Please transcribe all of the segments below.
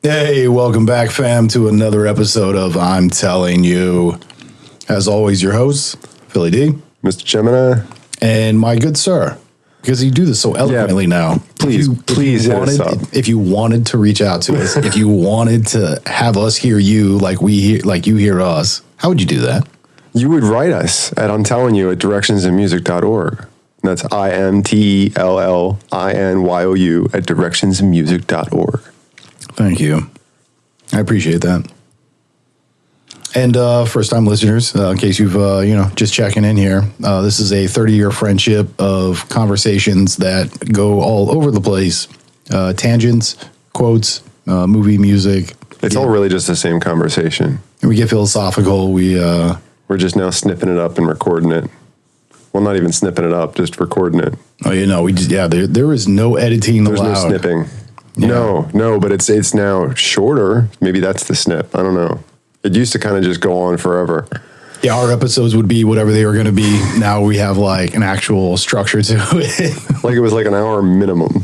Hey, welcome back, fam, to another episode of I'm Telling You. As always, your host, Philly D. Mr. Gemini. And my good sir, because you do this so eloquently now. Please hit us up. If you wanted to reach out to us, if you wanted to have us hear you like you hear us, how would you do that? You would write us at I'm Telling You at directionsinmusic.org. That's IMTELLINYOU at directionsinmusic.org. Thank you. I appreciate that. And first-time listeners, in case you've, just checking in here, this is a 30-year friendship of conversations that go all over the place. Tangents, quotes, movie, music. It's all really just the same conversation. And we get philosophical. We're just now snipping it up and recording it. Well, not even snipping it up, just recording it. Oh, there is no editing allowed. There's no snipping. Yeah. No, but it's now shorter. Maybe that's the snip. I don't know. It used to kind of just go on forever. Yeah, our episodes would be whatever they were going to be. Now we have like an actual structure to it. Like it was like an hour minimum.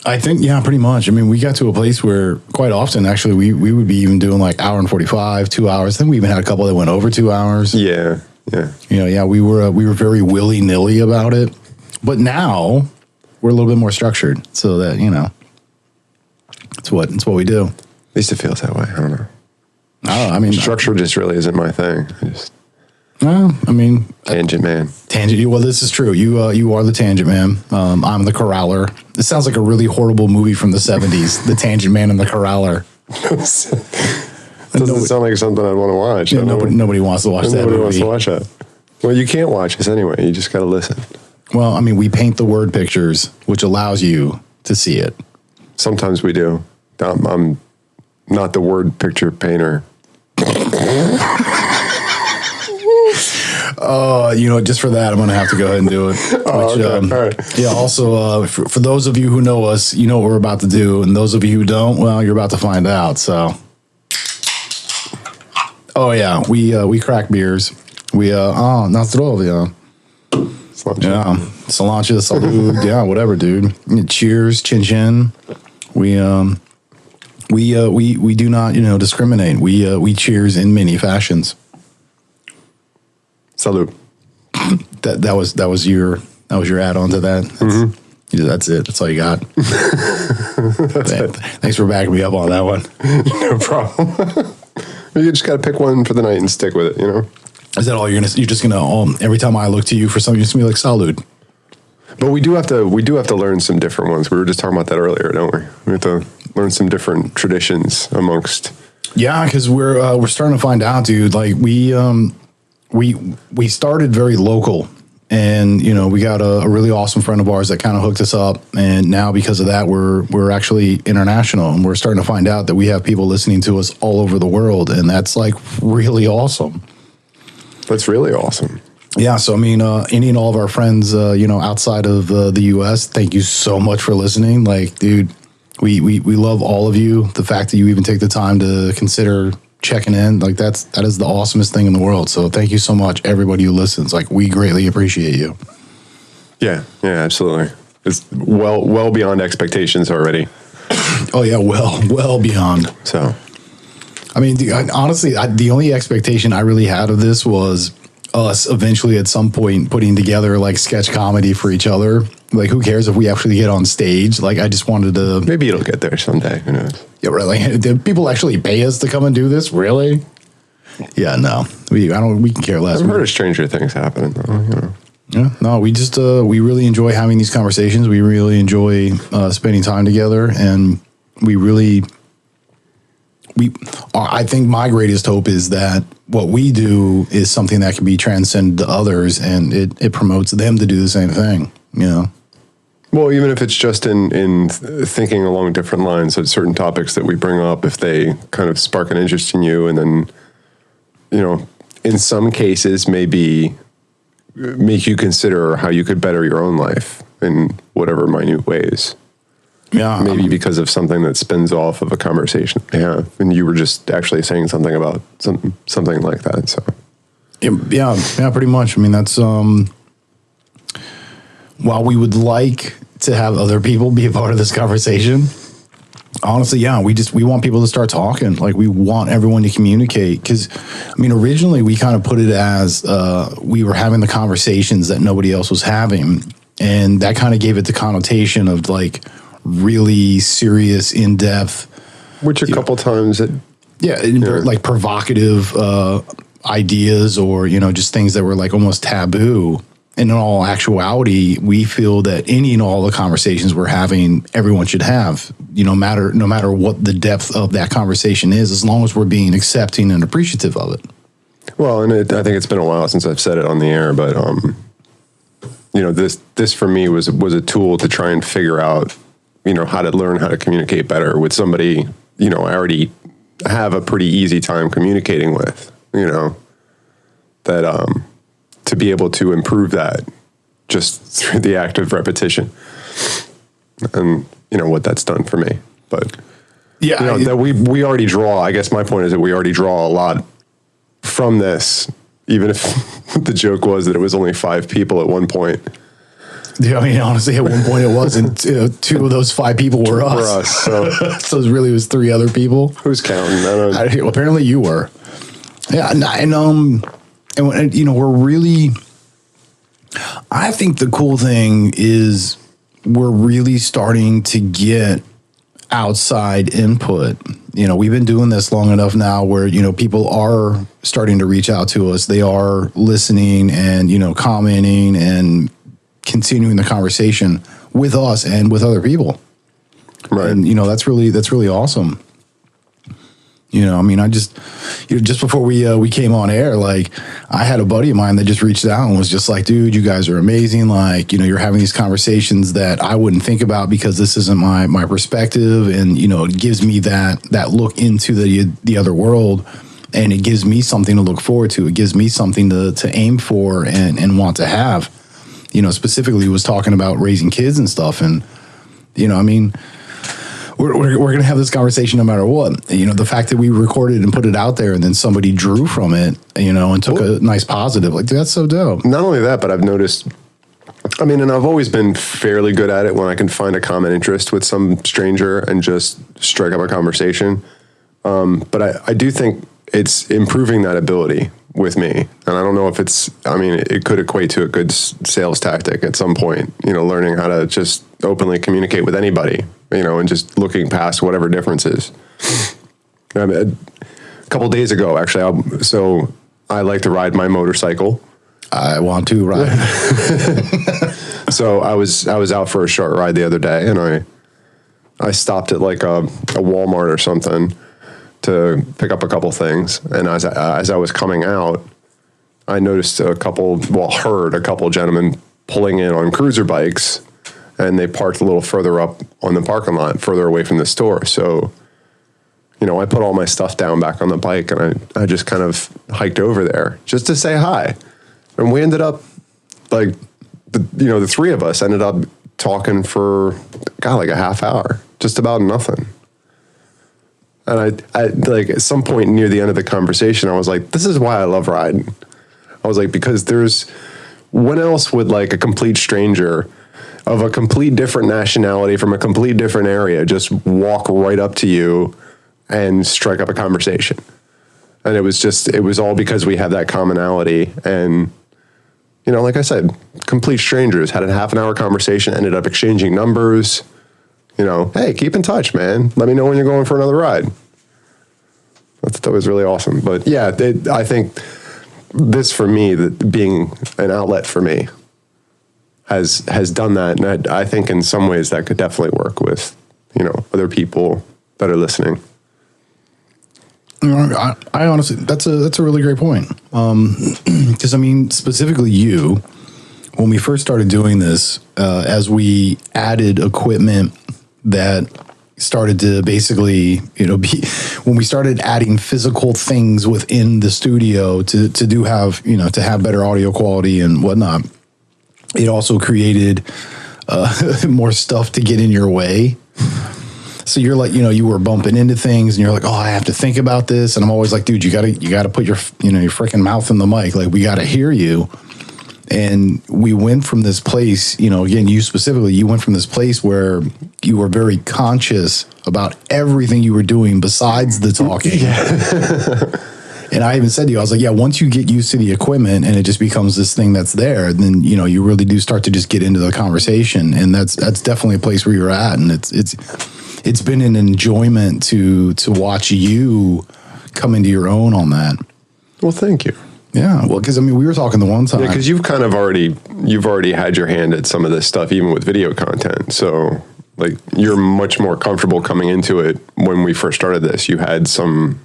I think, yeah, pretty much. I mean, we got to a place where quite often, actually, we would be even doing like hour and 45, 2 hours. I think we even had a couple that went over 2 hours. Yeah. We were very willy-nilly about it. But now we're a little bit more structured so that, it's what we do. At least it feels that way. I don't know. Structure just really isn't my thing. Tangent man. Tangent. Well, this is true. You are the tangent man. I'm the corraller. This sounds like a really horrible movie from the 70s. The Tangent Man and the Corraller. Doesn't sound like something I'd want to watch. Yeah, nobody wants to watch that movie. Nobody wants to watch that. Well, you can't watch this anyway. You just got to listen. Well, we paint the word pictures, which allows you to see it. Sometimes we do. I'm not the word picture painter. Just for that, I'm going to have to go ahead and do it. Okay. All right. Yeah, also, for those of you who know us, you know what we're about to do. And those of you who don't, well, you're about to find out. So, oh, yeah, we crack beers. Na zdrowie. Yeah, Solange, salud, yeah, whatever, dude. Cheers, chin chin. We do not, discriminate. We cheers in many fashions. Salud. That was your add-on to that. That's it. That's all you got. Thanks for backing me up on that one. No problem. You just got to pick one for the night and stick with it, Is that all you're just gonna every time I look to you for something, you're just gonna be like salud? But we do have to learn some different ones. We were just talking about that earlier, don't we? We have to learn some different traditions amongst. Yeah, because we're starting to find out, dude. Like we started very local, and we got a really awesome friend of ours that kind of hooked us up, and now because of that, we're actually international, and we're starting to find out that we have people listening to us all over the world, and that's like really awesome. That's really awesome. Yeah, so any and all of our friends, outside of the U.S., thank you so much for listening. Like, dude, we love all of you. The fact that you even take the time to consider checking in, like that is the awesomest thing in the world. So thank you so much, everybody who listens. Like, we greatly appreciate you. Yeah, absolutely. It's well beyond expectations already. Oh yeah, well beyond. So. Honestly, the only expectation I really had of this was us eventually at some point putting together like sketch comedy for each other. Like, who cares if we actually get on stage? Like, I just wanted to. Maybe it'll get there someday. Who knows? Yeah, really. Did people actually pay us to come and do this? Really? Yeah, no. We can care less. I've heard of stranger things happening, though. Yeah, no. We just we really enjoy having these conversations. We really enjoy spending time together, and we really. I think my greatest hope is that what we do is something that can be transcended to others, and it promotes them to do the same thing, Well, even if it's just in thinking along different lines of certain topics that we bring up, if they kind of spark an interest in you, and then, in some cases maybe make you consider how you could better your own life in whatever minute ways. Yeah. Maybe because of something that spins off of a conversation. Yeah. And you were just actually saying something about something like that. So. Yeah, pretty much. That's, while we would like to have other people be a part of this conversation, Honestly, yeah, we want people to start talking. Like, we want everyone to communicate. Because, I mean, originally we kind of put it as we were having the conversations that nobody else was having. And that kind of gave it the connotation of like really serious, in-depth. Which a couple times it. Yeah, like provocative ideas, or, you know, just things that were like almost taboo. And in all actuality, we feel that any and all the conversations we're having, everyone should have, you know, no matter what the depth of that conversation is, as long as we're being accepting and appreciative of it. Well, and I think it's been a while since I've said it on the air, but, you know, this for me was a tool to try and figure out, you know, how to learn how to communicate better with somebody, you know, I already have a pretty easy time communicating with, you know, that, to be able to improve that just through the act of repetition, and you know what that's done for me. But yeah, you know, that we already draw. I guess my point is that we already draw a lot from this, even if the joke was that it was only 5 people at one point. Yeah, I mean, honestly, at one point it wasn't. 2 of those 5 people were us. So, so it really was 3 other people. Who's counting? Apparently, you were. Yeah, and you know, we're really. I think the cool thing is we're really starting to get outside input. You know, we've been doing this long enough now where, you know, people are starting to reach out to us. They are listening and, you know, commenting and continuing the conversation with us and with other people. Right. And, you know, that's really awesome. You know, I mean, just before we came on air, like, I had a buddy of mine that just reached out and was just like, dude, you guys are amazing. Like, you know, you're having these conversations that I wouldn't think about because this isn't my perspective. And, you know, it gives me that look into the other world, and it gives me something to look forward to. It gives me something to aim for and want to have. You know, specifically was talking about raising kids and stuff. And, you know, I mean, we're going to have this conversation no matter what. You know, the fact that we recorded and put it out there and then somebody drew from it, you know, and took a nice positive, like, dude, that's so dope. Not only that, but I've noticed, I mean, and I've always been fairly good at it when I can find a common interest with some stranger and just strike up a conversation. But I do think it's improving that ability with me. And I don't know if it could equate to a good sales tactic at some point, you know, learning how to just openly communicate with anybody, you know, and just looking past whatever differences. I mean, a couple of days ago, actually, so I like to ride my motorcycle. I want to ride. So I was out for a short ride the other day, and I stopped at like a Walmart or something to pick up a couple things. And as I was coming out, I noticed heard a couple gentlemen pulling in on cruiser bikes, and they parked a little further up on the parking lot, further away from the store. So, you know, I put all my stuff down back on the bike, and I just kind of hiked over there just to say hi. And we ended up, like, the 3 of us ended up talking for, like a half hour, just about nothing. And I like, at some point near the end of the conversation, I was like, this is why I love riding. I was like, because when else would, like, a complete stranger of a complete different nationality from a complete different area just walk right up to you and strike up a conversation? And it was all because we have that commonality. And, you know, like I said, complete strangers had a half an hour conversation, ended up exchanging numbers. You know, hey, keep in touch, man. Let me know when you're going for another ride. That was really awesome. But yeah, I think this, for me, that being an outlet for me, has done that. And I think in some ways that could definitely work with, you know, other people that are listening. I honestly, that's a really great point. Because I mean, specifically you, when we first started doing this, as we added equipment that started to basically, you know, when we started adding physical things within the studio to have better audio quality and whatnot, it also created more stuff to get in your way. So you're like, you know, you were bumping into things and you're like, oh, I have to think about this. And I'm always like, dude, you gotta put your freaking mouth in the mic. Like, we gotta hear you. And we went from this place, you know, again, you specifically, you went from this place where you were very conscious about everything you were doing besides the talking. And I even said to you, I was like, yeah, once you get used to the equipment and it just becomes this thing that's there, then, you know, you really do start to just get into the conversation. And that's definitely a place where you're at. And it's been an enjoyment to watch you come into your own on that. Well, thank you. Yeah, well, because I mean, we were talking the one time. Yeah, because you've already had your hand at some of this stuff, even with video content. So, like, you're much more comfortable coming into it. When we first started this, you had some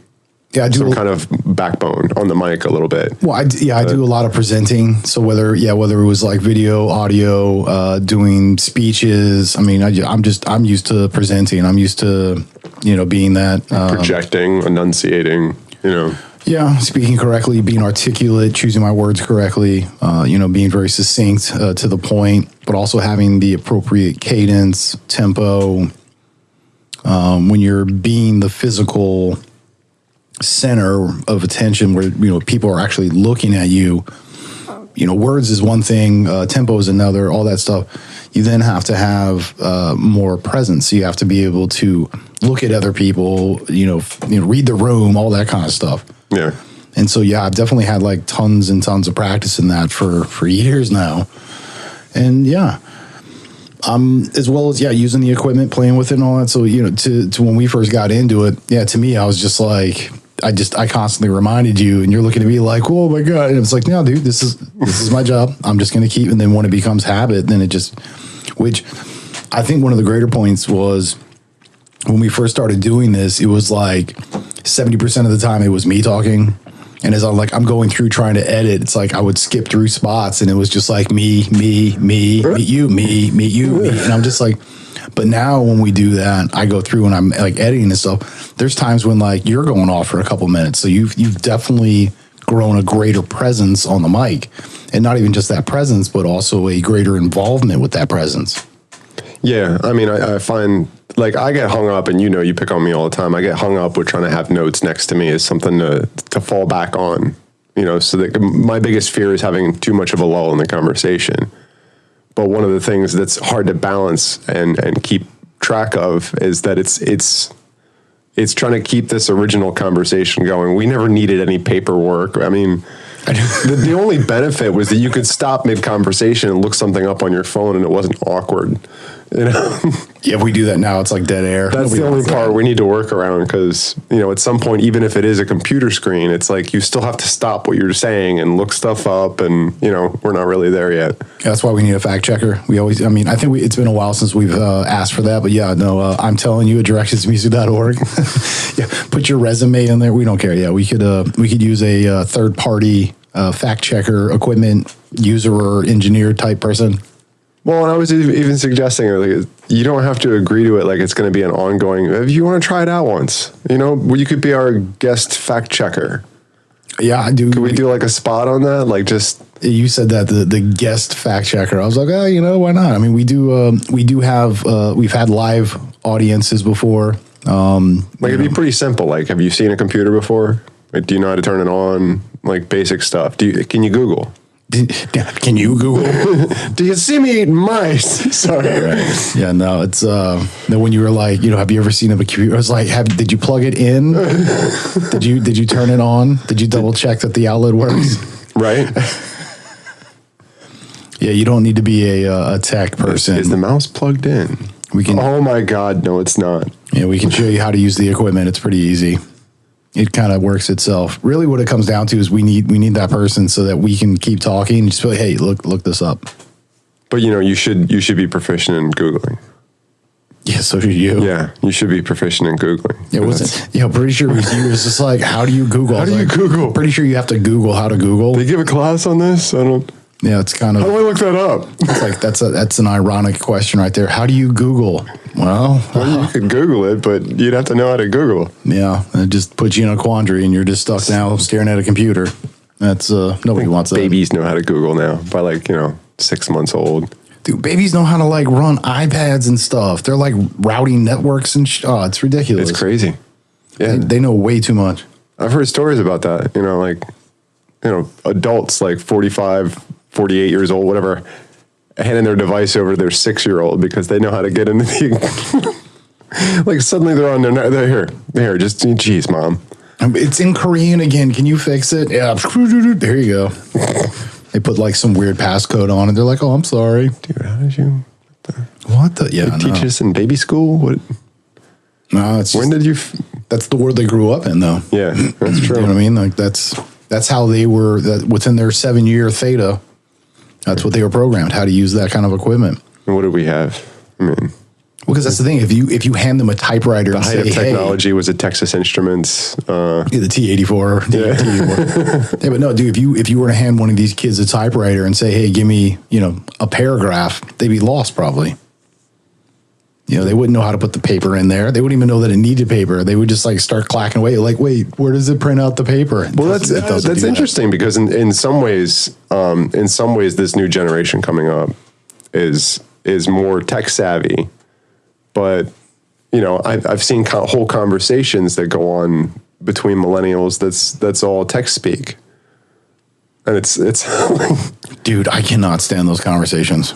kind of backbone on the mic a little bit. Well, I do a lot of presenting. So whether it was like video, audio, doing speeches. I mean, I'm used to presenting. I'm used to, you know, being that projecting, enunciating, you know. Yeah, speaking correctly, being articulate, choosing my words correctly, you know, being very succinct to the point, but also having the appropriate cadence, tempo. When you're being the physical center of attention where, you know, people are actually looking at you, you know, words is one thing, tempo is another, all that stuff. You then have to have more presence. You have to be able to look at other people, you know, read the room, all that kind of stuff. Yeah. And so, yeah, I've definitely had like tons and tons of practice in that for years now. And yeah, as well as, using the equipment, playing with it and all that. So, you know, to when we first got into it, to me, I was just like, I constantly reminded you and you're looking at me like, oh my God. And it's like, no, dude, this is my job. I'm just going to keep. And then when it becomes habit, then which I think one of the greater points was when we first started doing this, it was like 70% of the time it was me talking. And as I'm going through trying to edit, it's like I would skip through spots and it was just like me, meet you. And I'm just like, but now when we do that, I go through and I'm like editing and stuff. There's times when like you're going off for a couple minutes. So you've definitely grown a greater presence on the mic, and not even just that presence, but also a greater involvement with that presence. Yeah. I mean, I find like I get hung up, and you know, you pick on me all the time. I get hung up with trying to have notes next to me as something to fall back on, you know, so that my biggest fear is having too much of a lull in the conversation. But one of the things that's hard to balance and keep track of is that it's trying to keep this original conversation going. We never needed any paperwork. I mean, the only benefit was that you could stop mid-conversation and look something up on your phone and it wasn't awkward. You know? Yeah, if we do that now, it's like dead air. That's the only part we need to work around because, you know, at some point, even if it is a computer screen, it's like you still have to stop what you're saying and look stuff up, and, you know, we're not really there yet. Yeah, that's why we need a fact checker. I think it's been a while since we've asked for that, but I'm telling you at directionsmusic.org. Yeah, put your resume in there. We don't care. Yeah, we could use a third party fact checker, equipment user or engineer type person. Well, and I was even suggesting, like, you don't have to agree to it like it's going to be an ongoing. If you want to try it out once, you know, you could be our guest fact checker. Yeah, I do. Could we do like a spot on that? Like, just you said that the guest fact checker. I was like, oh, you know, why not? I mean, we do have we've had live audiences before. It'd be pretty simple. Like, have you seen a computer before? Like, do you know how to turn it on? Like basic stuff. Can you Google? Can you Google? Do you see me eating mice? Sorry. Right. Yeah, no, it's when you were like, you know, have you ever seen a computer? I was like, did you plug it in? Did you turn it on? Did you double check that the outlet works? Right. Yeah, you don't need to be a tech person. Is the mouse plugged in? Oh my God, no, it's not. Yeah, we can show you how to use the equipment. It's pretty easy. It kind of works itself. Really what it comes down to is we need that person so that we can keep talking and just be like, hey, look this up. But you know, you should be proficient in Googling. Yeah, so should you. Yeah, you should be proficient in Googling. Yeah, pretty sure it was just like, how do you Google? How do you Google? Pretty sure you have to Google how to Google. They give a class on this? I don't. Yeah, it's kind of. How do I look that up? It's like that's an ironic question right there. How do you Google? Well, you could Google it, but you'd have to know how to Google. Yeah, it just puts you in a quandary, and you're just stuck now staring at a computer. That's nobody wants that. Babies know how to Google now by 6 months old. Dude, babies know how to run iPads and stuff. They're routing networks and oh, it's ridiculous. It's crazy. Yeah, they know way too much. I've heard stories about that. Adults 45, 48 years old, whatever, handing their device over to their 6-year-old because they know how to get into the like suddenly they're on they're here, just geez, mom. It's in Korean again. Can you fix it? Yeah. There you go. They put like some weird passcode on it. They're like, oh, I'm sorry. Dude, how did you what the yeah, teach us in baby school? What? No, it's when did you that's the world they grew up in though. Yeah, that's true. You know what I mean? Like that's how they were within their 7-year theta. That's what they were programmed, how to use that kind of equipment. And what do we have? I mean, because that's the thing. If you hand them a typewriter, the and height say, of technology was at Texas Instruments. The T84. T84. Yeah, but no, dude. If you were to hand one of these kids a typewriter and say, "Hey, give me a paragraph," they'd be lost probably. They wouldn't know how to put the paper in there. They wouldn't even know that it needed paper. They would just like start clacking away. Like, wait, where does it print out the paper? Well, that's interesting because in some ways, this new generation coming up is more tech savvy. But I've seen whole conversations that go on between millennials. That's all text speak, and it's dude, I cannot stand those conversations.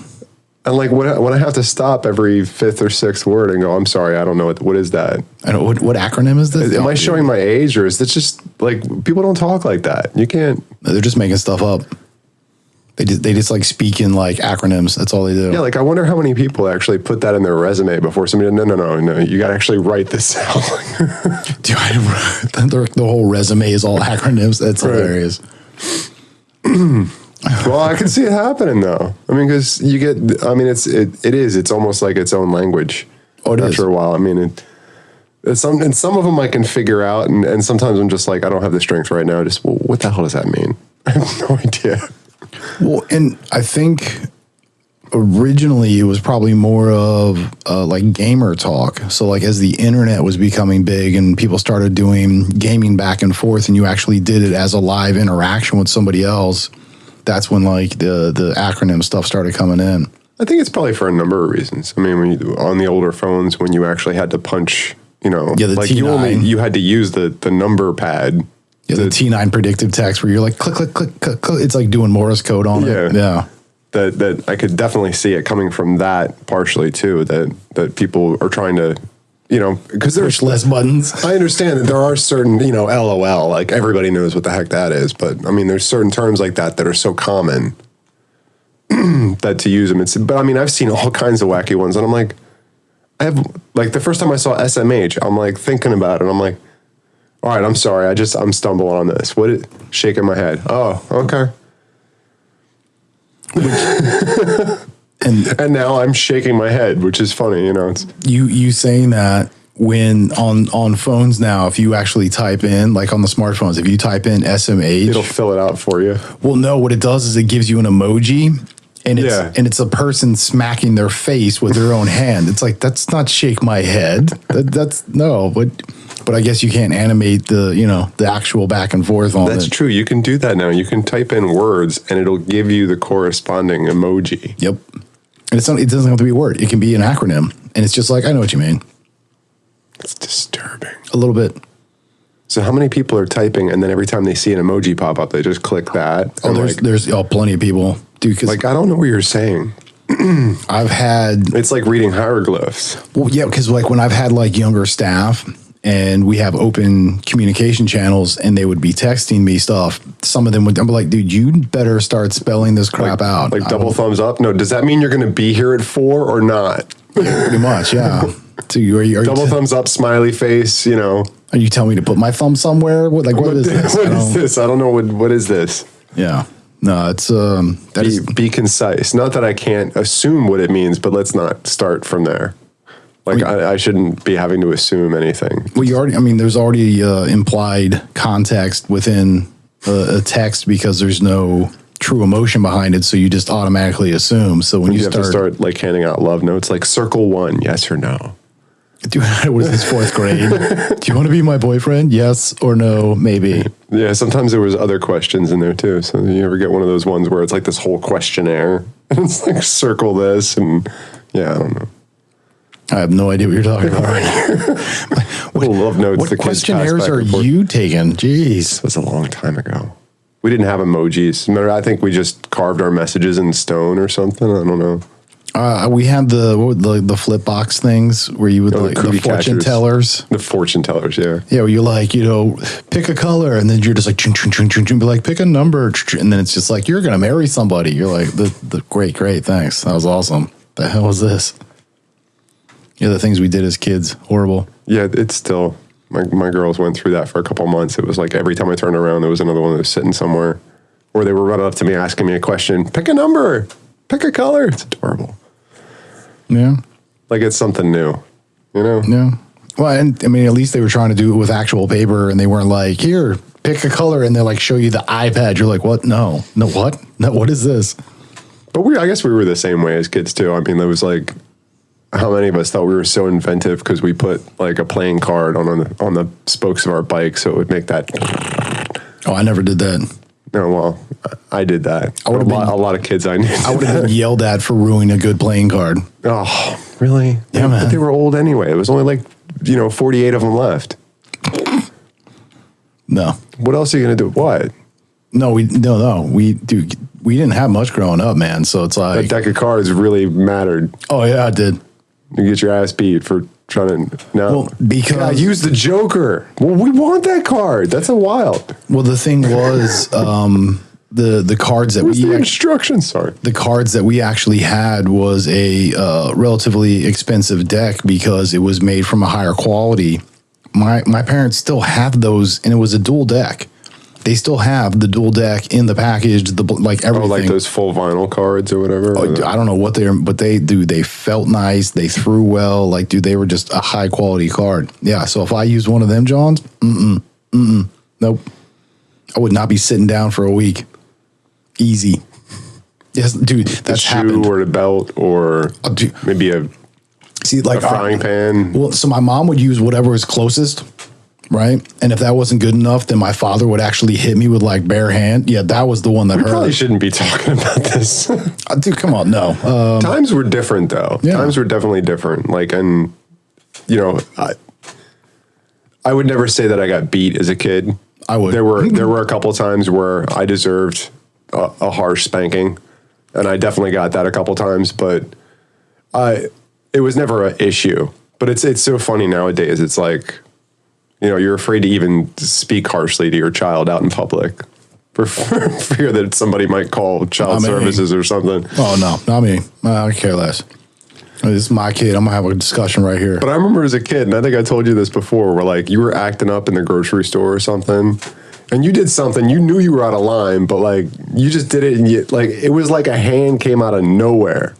And like when I have to stop every 5th or 6th word and go, I'm sorry, I don't know what is that? I don't what acronym is this? Am I showing my age, or is this just like people don't talk like that? You can't. They're just making stuff up. They just like speak in like acronyms. That's all they do. Yeah, like I wonder how many people actually put that in their resume before somebody. No. You got to actually write this out. Dude, the whole resume is all acronyms. That's hilarious. Well, I can see it happening though. I mean, because you get. I mean, it's almost like its own language. Oh, it is. After a while, I mean, some of them I can figure out, and sometimes I'm just like, I don't have the strength right now. Just what the hell does that mean? I have no idea. Well, and I think originally it was probably more of like gamer talk. So like as the internet was becoming big and people started doing gaming back and forth and you actually did it as a live interaction with somebody else, that's when like the acronym stuff started coming in. I think it's probably for a number of reasons. I mean, on the older phones, when you actually had to punch, the like T9. you had to use the number pad. Yeah, the T9 predictive text where you're like, click, click, click, click, click. It's like doing Morse code on it. Yeah. That I could definitely see it coming from that partially too, that people are trying to, because there's less buttons. I understand that there are certain, LOL, like everybody knows what the heck that is. But I mean, there's certain terms like that are so common that to use them. But I mean, I've seen all kinds of wacky ones and I'm like, the first time I saw SMH, I'm like thinking about it. I'm like, all right, I'm sorry. I'm stumbling on this. Shaking my head. Oh, okay. And now I'm shaking my head, which is funny, It's you saying that when on phones now, if you actually type in, like on the smartphones, if you type in SMH, it'll fill it out for you. Well, no, what it does is it gives you an emoji. And it's a person smacking their face with their own hand. It's like, that's not shake my head. That's no, but I guess you can't animate the actual back and forth on it. That's true. You can do that now. You can type in words and it'll give you the corresponding emoji. Yep. And it doesn't have to be a word. It can be an acronym. And it's just like, I know what you mean. It's disturbing. A little bit. So how many people are typing and then every time they see an emoji pop up, they just click that? Oh, there's plenty of people. Dude, cause I don't know what you're saying. I've had... It's like reading hieroglyphs. Well, yeah, because like when I've had like younger staff and we have open communication channels and they would be texting me stuff, some of them would be like, dude, you better start spelling this crap out. Like double thumbs up? No, does that mean you're going to be here at 4 or not? Yeah, pretty much, yeah. So are double thumbs up, smiley face, Are you telling me to put my thumb somewhere? What is this? What is this? I don't know. What is this? Yeah. No, it's be concise. Not that I can't assume what it means, but let's not start from there. Like I shouldn't be having to assume anything. Well, there's already implied context within a text because there's no true emotion behind it, so you just automatically assume. So when you have to start like handing out love notes, like circle 1, yes or no. Dude, what is this, 4th grade? Do you want to be my boyfriend? Yes or no? Maybe. Yeah, sometimes there was other questions in there too. So you ever get one of those ones where it's like this whole questionnaire and it's like circle this and yeah, I don't know. I have no idea what you're talking about right here. What love notes. What questionnaires are you taking? Jeez. This was a long time ago. We didn't have emojis. Remember, I think we just carved our messages in stone or something. I don't know. We had the flip box things where you would Oh, like the the cookie fortune catchers. tellers. The fortune tellers, yeah. Yeah, where you like, pick a color, and then you're just like, chung, chung, chung, chung, chung, be like, pick a number, and then it's just like, you're gonna marry somebody. You're like, the great, thanks. That was awesome. The hell was this? Yeah, the things we did as kids, horrible. Yeah, it's still, my girls went through that for a couple months. It was like every time I turned around, there was another one that was sitting somewhere. Or they were running up to me asking me a question, pick a number, pick a color. It's adorable. Yeah. Like it's something new, you know? Yeah. Well, and I mean, at least they were trying to do it with actual paper, and they weren't like, here, pick a color, and they like show you the iPad. You're like, what? No, what? No, what is this? But I guess we were the same way as kids too. I mean, there was like, how many of us thought we were so inventive because we put like a playing card on the spokes of our bike so it would make that. Oh, I never did that. No, well, I did that. I would've a lot of kids I knew. I would have been yelled at for ruining a good playing card. Oh, really? Yeah, man. But they were old anyway. It was only like, 48 of them left. No. What else are you going to do? What? No, we didn't have much growing up, man. So it's That like, deck of cards really mattered. oh yeah, I did. You get your ass beat for trying to, no. Well, because- God, use the Joker. Well, we want that card. That's a wild. Well, the thing was, the cards that Where's the we instructions? Sorry. the cards that we actually had was a relatively expensive deck because it was made from a higher quality. My parents still have those, and it was a dual deck. They still have the dual deck in the package, like everything. Oh, like those full vinyl cards or whatever? I don't know what but they felt nice. They threw well. Like, dude, they were just a high quality card. Yeah. So if I used one of them, Johns, nope. I would not be sitting down for a week. Easy. Yes, dude, that's shoe happened. or a belt or Dude, maybe a see, like frying pan. Well, so my mom would use whatever was closest, right? And if that wasn't good enough, then my father would actually hit me with like bare hand. Yeah, that was the one that We probably hurt. shouldn't be talking about this. Dude, come on, no. Times were different though. Yeah. Times were definitely different. Like, and I would never say that I got beat as a kid. I would. There were a couple of times where I deserved a harsh spanking, and I definitely got that a couple of times. But it was never an issue. But it's so funny nowadays. It's like, you're afraid to even speak harshly to your child out in public for fear that somebody might call child services or something. Oh no, not me. I care less. This is my kid. I'm gonna have a discussion right here. But I remember as a kid, and I think I told you this before, where like you were acting up in the grocery store or something, and you did something, you knew you were out of line, but like you just did it, and it was like a hand came out of nowhere.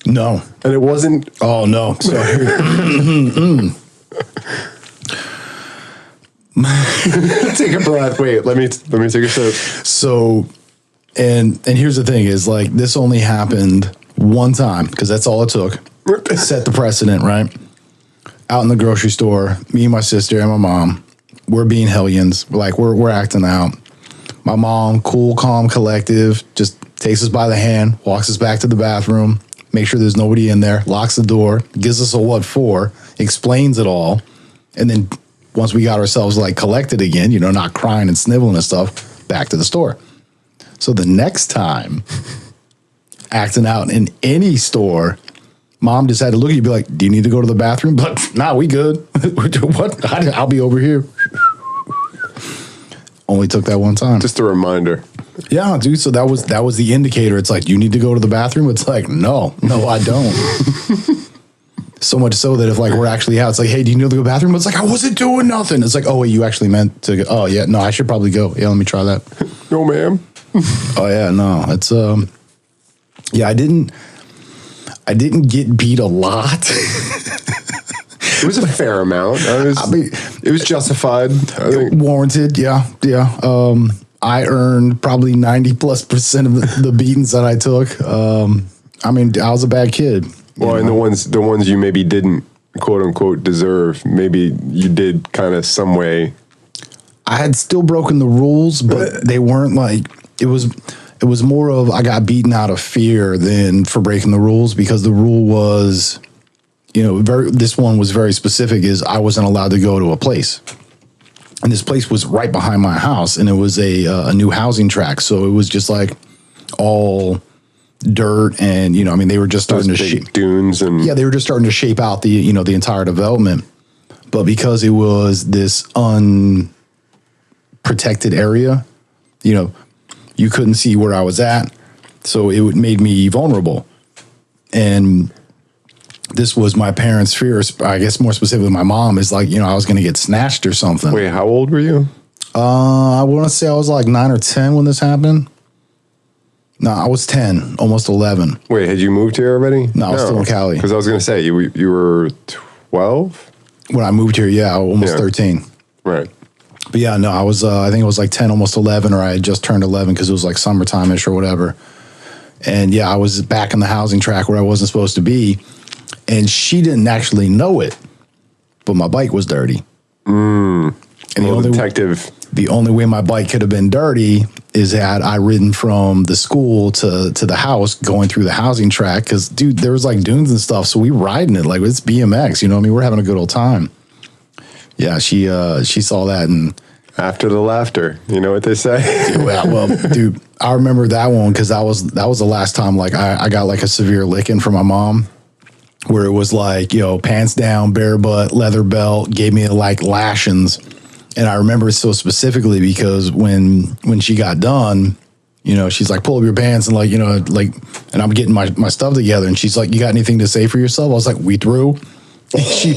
No. And it wasn't. Oh no. So Take a breath. Wait, let me take a sip. So, and here's the thing is like this only happened one time because that's all it took. Set the precedent, right? Out in the grocery store, me and my sister and my mom, we're being hellions. We're acting out. My mom, cool, calm, collective, just takes us by the hand, walks us back to the bathroom, make sure there's nobody in there, locks the door, gives us a what for, explains it all, and then once we got ourselves like collected again, not crying and sniveling and stuff, back to the store. So the next time, acting out in any store, mom just had to look at you and be like, do you need to go to the bathroom? But nah, we good. What? I'll be over here. Only took that one time. Just a reminder. Yeah, dude. So that was the indicator. It's like, you need to go to the bathroom. It's like, no, I don't. So much so that if like we're actually out, it's like, hey, do you need to go to the bathroom? It's like, I wasn't doing nothing. It's like, oh, wait, you actually meant to go. Oh yeah, no, I should probably go. Yeah, let me try that. No, ma'am. Oh yeah, no, it's yeah, I didn't get beat a lot. It was a fair amount. It was justified. I think. Warranted, yeah. I earned probably 90+% of the beatings that I took. I was a bad kid. Well, and the ones you maybe didn't quote unquote deserve, maybe you did kind of some way. I had still broken the rules, but they weren't like it was more of I got beaten out of fear than for breaking the rules, because the rule was, this one was very specific, is I wasn't allowed to go to a place. And this place was right behind my house, and it was a new housing tract. So it was just like all dirt, and I mean, they were just starting to shape dunes, and they were just starting to shape out the the entire development. But because it was this unprotected area, you couldn't see where I was at, so it made me vulnerable. And this was my parents' fear. I guess more specifically, my mom is like, I was going to get snatched or something. Wait, how old were you? I want to say I was like 9 or 10 when this happened. No, I was 10, almost 11. Wait, had you moved here already? No, I was still in Cali. Because I was going to say, you were 12? When I moved here, yeah, almost 13. Right. But yeah, no, I was, I think it was like 10, almost 11, or I had just turned 11 because it was like summertime-ish or whatever. And yeah, I was back in the housing tract where I wasn't supposed to be. And she didn't actually know it, but my bike was dirty. And the only way my bike could have been dirty is had I ridden from the school to the house, going through the housing tract. Because, dude, there was like dunes and stuff, so we riding it like it's BMX. You know what I mean? We're having a good old time. Yeah, she saw that, and after the laughter, you know what they say. Well, dude, I remember that one because that was the last time like I got like a severe licking from my mom, where it was like, pants down, bare butt, leather belt, gave me like lashings. And I remember it so specifically because when she got done, she's like, pull up your pants, and like, and I'm getting my stuff together, and she's like, you got anything to say for yourself? I was like, we through. And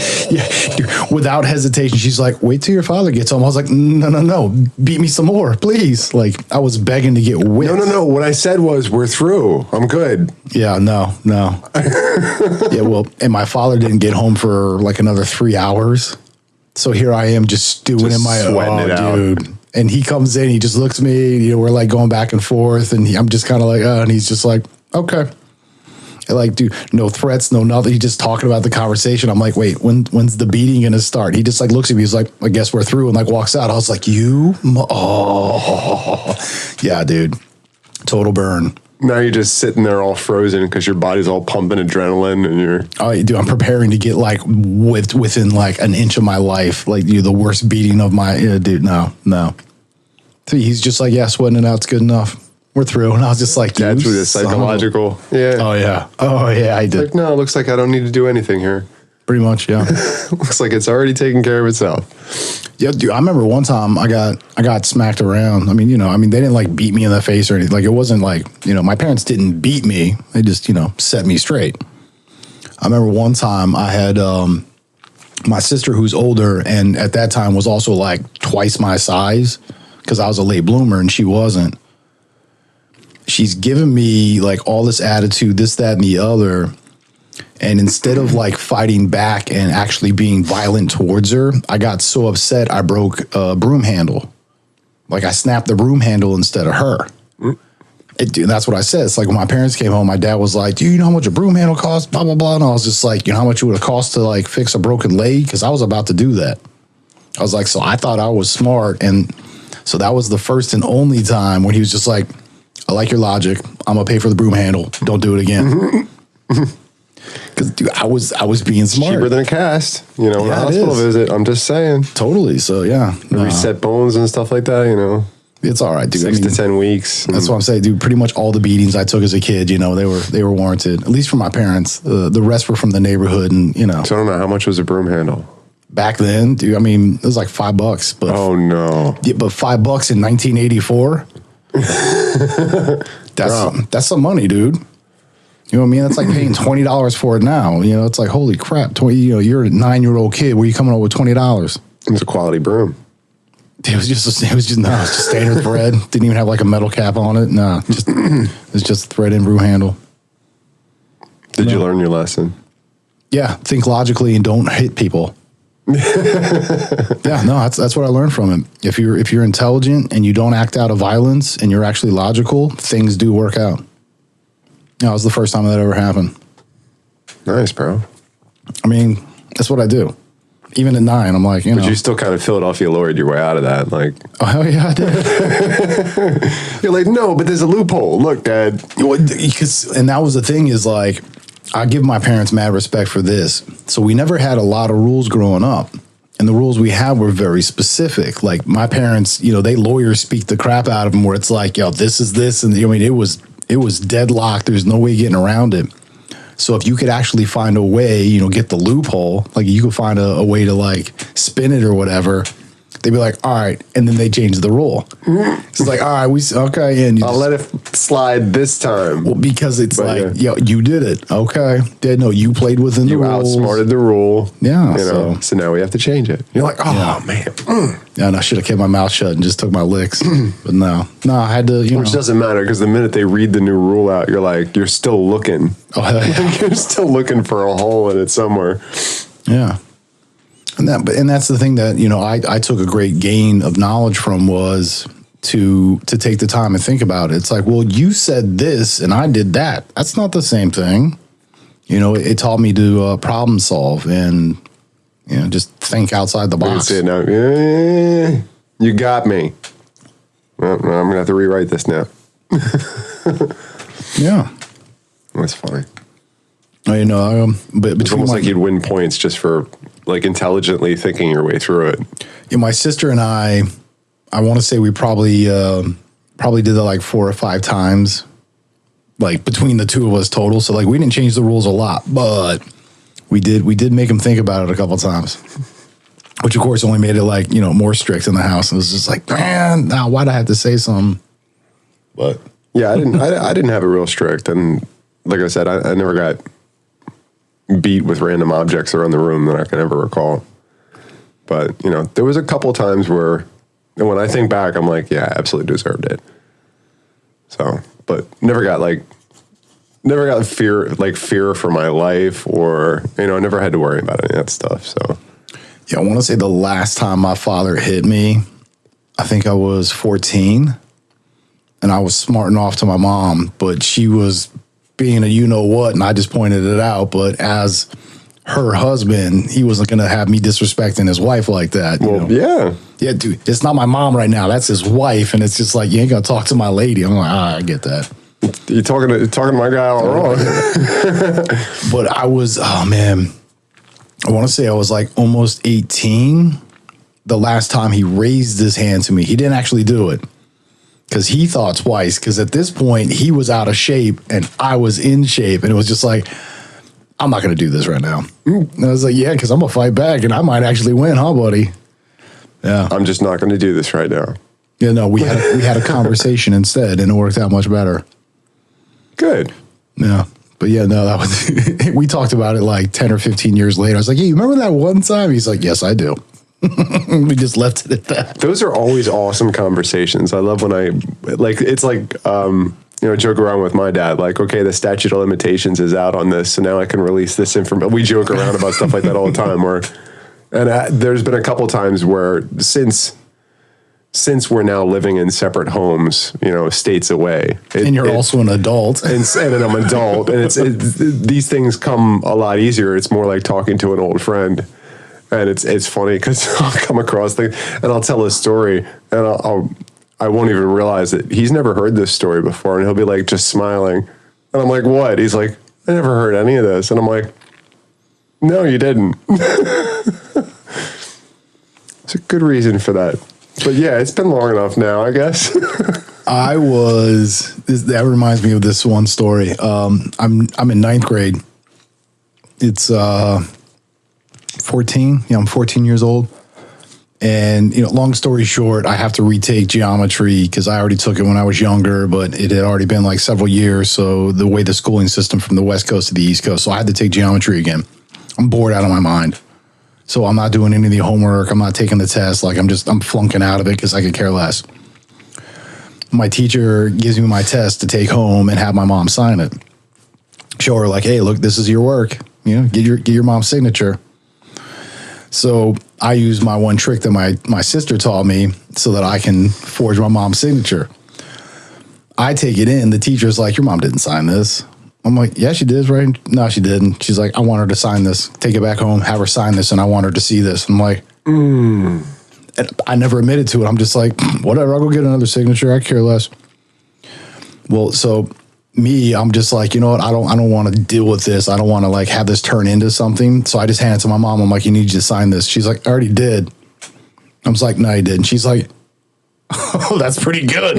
dude, without hesitation, she's like, wait till your father gets home. I was like, no, beat me some more, please. Like, I was begging to get whipped. No. What I said was, we're through. I'm good. Yeah, no. Yeah, well, and my father didn't get home for like another 3 hours. So here I am just stewing in my sweating it out. Dude. And he comes in, he just looks at me, we're like going back and forth, and I'm just kind of like, and he's just like, okay. And like, dude, no threats, no nothing. He's just talking about the conversation. I'm like, wait, when's the beating gonna start? He just like looks at me, he's like, I guess we're through, and like walks out. I was like, yeah, dude, total burn. Now you're just sitting there all frozen because your body's all pumping adrenaline, and you're... Oh, dude, I'm preparing to get like within like an inch of my life, like the worst beating of my... dude, no. So he's just like, yeah, sweating it out's good enough. We're through. And I was just like... That's through the psychological... Yeah. Oh, yeah, I did. Like, no, it looks like I don't need to do anything here. Pretty much, yeah. Looks like it's already taken care of itself. Yeah, dude, I remember one time I got smacked around. I mean, they didn't like beat me in the face or anything. Like, it wasn't like, my parents didn't beat me. They just, set me straight. I remember one time I had my sister who's older, and at that time was also like twice my size because I was a late bloomer and she wasn't. She's given me like all this attitude, this, that, and the other. And instead of like fighting back and actually being violent towards her, I got so upset I broke a broom handle. Like I snapped the broom handle instead of her. That's what I said. It's like when my parents came home, my dad was like, do you know how much a broom handle costs? Blah, blah, blah. And I was just like, how much it would have cost to like fix a broken leg? Because I was about to do that. I was like, so I thought I was smart. And so that was the first and only time when he was just like, I like your logic. I'm going to pay for the broom handle. Don't do it again. Because, dude, I was being smart. Cheaper than a cast, a hospital visit. I'm just saying. Totally. So, yeah. Reset bones and stuff like that, It's all right, dude. 6 to 10 weeks. That's what I'm saying, dude. Pretty much all the beatings I took as a kid, they were warranted. At least from my parents. The rest were from the neighborhood, and So I don't know, how much was a broom handle? Back then, dude, it was like $5. But oh no! Yeah, but $5 in 1984. That's some money, dude. You know what I mean? That's like paying $20 for it now. It's like, holy crap. 20, you're a 9-year-old kid. Where you coming up with $20? It was a quality broom. It was just standard thread. Didn't even have like a metal cap on it. No, it's just a thread and broom handle. Did you learn your lesson? Yeah, think logically and don't hit people. Yeah, no, that's what I learned from him. If you're intelligent and you don't act out of violence and you're actually logical, things do work out. That was the first time that ever happened. Nice, bro. I mean, that's what I do. Even at 9, I'm like, But you still kind of Philadelphia lawyered your way out of that. Like, oh, hell yeah, I did. You're like, no, but there's a loophole. Look, Dad. And that was the thing is like, I give my parents mad respect for this. So we never had a lot of rules growing up. And the rules we had were very specific. Like my parents, you know, they lawyers speak the crap out of them where it's like, yo, this is this. And I mean, it was deadlocked. There's no way getting around it. So if you could actually find a way, you know, get the loophole, like you could find a way to like spin it or whatever, they'd be like, all right. And then they change the rule. It's like, all right, okay. And I'll let it slide this time. Well, because it's yo, you did it. Okay. No, you played within the rules. You outsmarted the rule. Yeah. You know, so now we have to change it. You're like, oh, man. Yeah, and I should have kept my mouth shut and just took my licks. But no, I had to, Which doesn't matter because the minute they read the new rule out, you're like, you're still looking. Oh, hell yeah. You're still looking for a hole in it somewhere. Yeah. And that's the thing that, you know, I took a great gain of knowledge from was to take the time and think about it. It's like, well, you said this and I did that. That's not the same thing. You know, it taught me to problem solve and, you know, just think outside the box. That's it now. Yeah, you got me. Well, I'm going to have to rewrite this now. Yeah. That's funny. You know, but it's almost like you'd win points just for like intelligently thinking your way through it. Yeah, my sister and I want to say we probably did that like 4 or 5 times, like between the two of us total. So like we didn't change the rules a lot, but we did make them think about it a couple times, which of course only made it like, you know, more strict in the house. And it was just like, man, now why'd I have to say something? But yeah, I didn't have it real strict, and like I said, I never got beat with random objects around the room that I can ever recall. But, you know, there was a couple times where, and when I think back, I'm like, yeah, I absolutely deserved it. So, but never got fear for my life, or, you know, I never had to worry about any of that stuff. So, yeah, I want to say the last time my father hit me, I think I was 14, and I was smarting off to my mom, but she was being a you-know-what, and I just pointed it out. But as her husband, he wasn't going to have me disrespecting his wife like that. Well, you know? Yeah, dude, it's not my mom right now. That's his wife, and it's just like, you ain't going to talk to my lady. I'm like, I get that. You're talking to my guy all wrong. But I was, oh, man, I want to say I was like almost 18 the last time he raised his hand to me. He didn't actually do it, because he thought twice, because at this point, he was out of shape and I was in shape. And it was just like, I'm not going to do this right now. And I was like, yeah, because I'm going to fight back and I might actually win, huh, buddy? Yeah. I'm just not going to do this right now. Yeah, no, we had a conversation instead, and it worked out much better. Good. Yeah. But yeah, no, that was, we talked about it like 10 or 15 years later. I was like, hey, you remember that one time? He's like, yes, I do. We just left it at that. Those are always awesome conversations. I love when it's like, you know, joke around with my dad, like, okay, the statute of limitations is out on this, so now I can release this information. We joke around about stuff like that all the time. There's been a couple times where since we're now living in separate homes, you know, states away, and you're also an adult, and I'm an adult, and these things come a lot easier. It's more like talking to an old friend. And it's funny because I'll come across things and I'll tell a story and I won't even realize that he's never heard this story before, and he'll be like just smiling, and I'm like, what? He's like, I never heard any of this, and I'm like, no, you didn't. It's a good reason for that, but yeah, it's been long enough now, I guess. That reminds me of this one story. I'm in 9th grade. It's 14. Yeah, I'm 14 years old. And, you know, long story short, I have to retake geometry because I already took it when I was younger, but it had already been like several years. So the way the schooling system from the West Coast to the East Coast. So I had to take geometry again. I'm bored out of my mind. So I'm not doing any of the homework. I'm not taking the test. Like I'm flunking out of it because I could care less. My teacher gives me my test to take home and have my mom sign it. Show her like, hey, look, this is your work. You know, get your mom's signature. So I use my one trick that my sister taught me so that I can forge my mom's signature. I take it in. The teacher's like, your mom didn't sign this. I'm like, yeah, she did, right? No, she didn't. She's like, I want her to sign this. Take it back home, have her sign this, and I want her to see this. I'm like, And I never admitted to it. I'm just like, whatever, I'll go get another signature. I care less. Well, so I'm just like, you know what? I don't want to deal with this. I don't want to like have this turn into something. So I just hand it to my mom. I'm like, you need you to sign this. She's like, I already did. I was like, no, you didn't. She's like, oh, that's pretty good.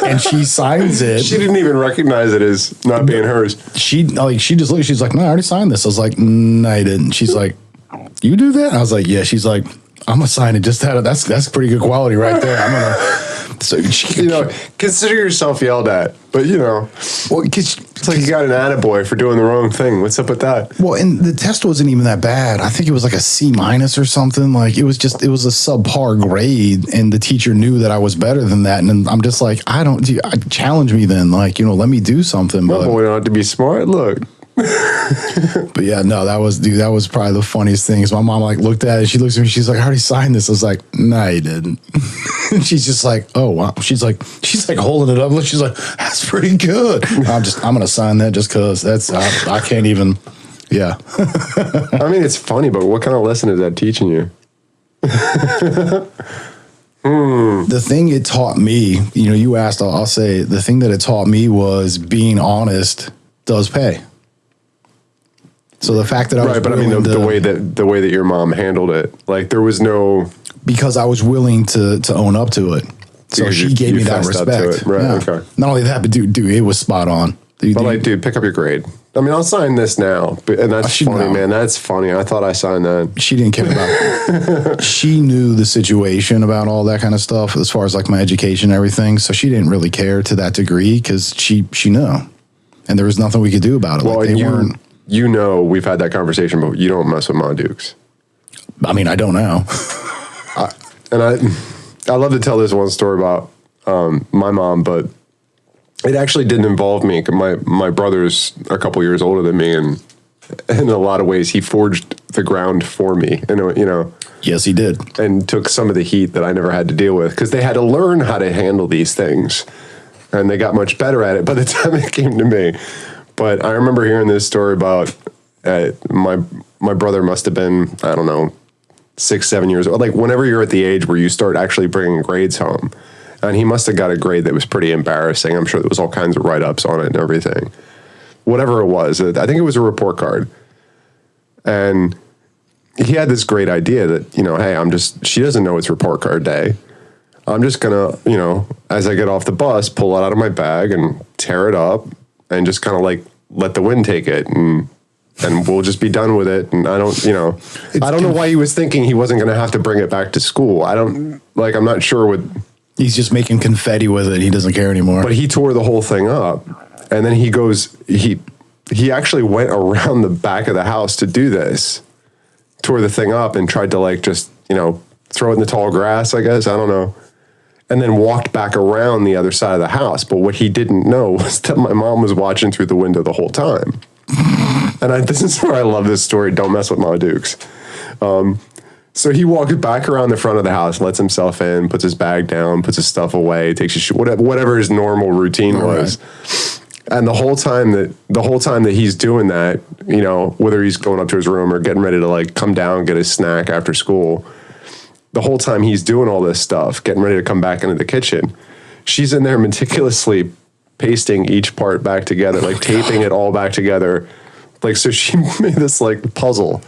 And she signs it. She didn't even recognize it as not being hers. She just looked. She's like, no, I already signed this. I was like, no, you didn't. She's like, you do that? I was like, yeah. She's like, I'm gonna sign it. Just that. That's pretty good quality right there. I'm gonna. So you know, consider yourself yelled at, but you know, well, it's like you got an attaboy for doing the wrong thing. What's up with that? Well, and the test wasn't even that bad. I think it was like a C- or something. Like it was a subpar grade, and the teacher knew that I was better than that. And I'm just like, challenge me then. Like, you know, let me do something. My boy don't have to be smart. Look. But yeah, no, that was probably the funniest thing. Is my mom like looked at it, she looks at me, she's like, I already signed this. I was like, no, you didn't. And she's just like, oh wow. She's like holding it up. She's like, that's pretty good. I'm gonna sign that just cause I can't even. Yeah. I mean, it's funny, but what kind of lesson is that teaching you? The thing it taught me, you know, you asked, I'll say the thing that it taught me was being honest does pay. So the fact that I was right, but I mean the way that your mom handled it, like there was no, because I was willing to own up to it. So she gave me that respect. Right. Yeah. Okay. Not only that, but dude, it was spot on. Dude, pick up your grade. I mean, I'll sign this now, and that's funny, man. That's funny. I thought I signed that. She didn't care about it. She knew the situation about all that kind of stuff as far as like my education and everything. So she didn't really care to that degree because she knew, and there was nothing we could do about it. Well, like they weren't. You know, we've had that conversation, but you don't mess with Ma Dukes. I mean, I don't know. I love to tell this one story about my mom, but it actually didn't involve me. My brother's a couple years older than me, and in a lot of ways, he forged the ground for me. And you know, yes, he did, and took some of the heat that I never had to deal with because they had to learn how to handle these things, and they got much better at it by the time it came to me. But I remember hearing this story about my brother must have been, I don't know, 6, 7 years old. Like whenever you're at the age where you start actually bringing grades home. And he must have got a grade that was pretty embarrassing. I'm sure there was all kinds of write-ups on it and everything. Whatever it was, I think it was a report card. And he had this great idea that, you know, hey, she doesn't know it's report card day. I'm just going to, you know, as I get off the bus, pull it out of my bag and tear it up and just kind of like let the wind take it and we'll just be done with it. And I don't know why he was thinking he wasn't going to have to bring it back to school. I'm not sure what. He's just making confetti with it. He doesn't care anymore. But he tore the whole thing up. And then he actually went around the back of the house to do this. Tore the thing up and tried to like just, you know, throw it in the tall grass, I guess. I don't know. And then walked back around the other side of the house. But what he didn't know was that my mom was watching through the window the whole time. And this is where I love this story. Don't mess with Ma Dukes. So he walks back around the front of the house, lets himself in, puts his bag down, puts his stuff away, takes his shoe, whatever his normal routine was. Right. And the whole time that he's doing that, you know, whether he's going up to his room or getting ready to like come down, get his snack after school, the whole time he's doing all this stuff, getting ready to come back into the kitchen, she's in there meticulously pasting each part back together, like taping it all back together. Like, so she made this like puzzle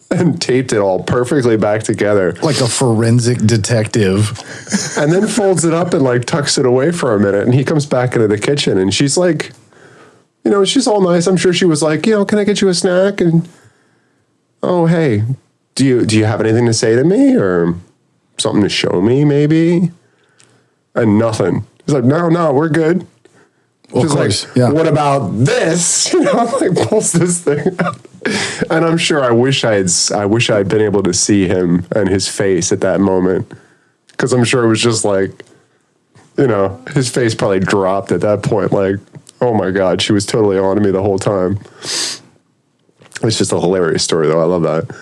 and taped it all perfectly back together. Like a forensic detective. And then folds it up and like tucks it away for a minute. And he comes back into the kitchen and she's like, you know, she's all nice. I'm sure she was like, you know, can I get you a snack? And, oh, hey, do you have anything to say to me or something to show me maybe? And nothing. He's like, no, we're good. Well, she's like, yeah. What about this? You know, like pulls this thing out. And I'm sure I wish I had been able to see him and his face at that moment. Because I'm sure it was just like, you know, his face probably dropped at that point. Like, oh my God, she was totally on to me the whole time. It's just a hilarious story, though. I love that.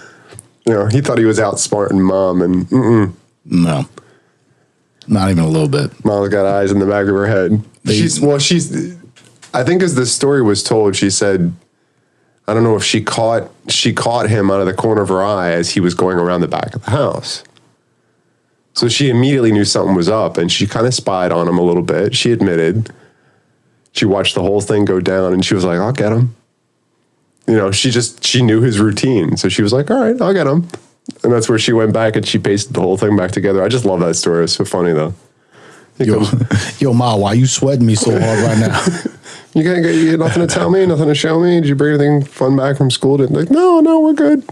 You know, he thought he was outsmarting Mom, and no, not even a little bit. Mom's got eyes in the back of her head. I think as the story was told, she said, I don't know if she caught him out of the corner of her eye as he was going around the back of the house. So she immediately knew something was up, and she kind of spied on him a little bit. She admitted. She watched the whole thing go down, and she was like, I'll get him. You know, she knew his routine. So she was like, all right, I'll get him. And that's where she went back and she pasted the whole thing back together. I just love that story. It's so funny, though. Yo, Ma, why you sweating me so hard right now? You got nothing to tell me, nothing to show me? Did you bring anything fun back from school? Like, no, we're good.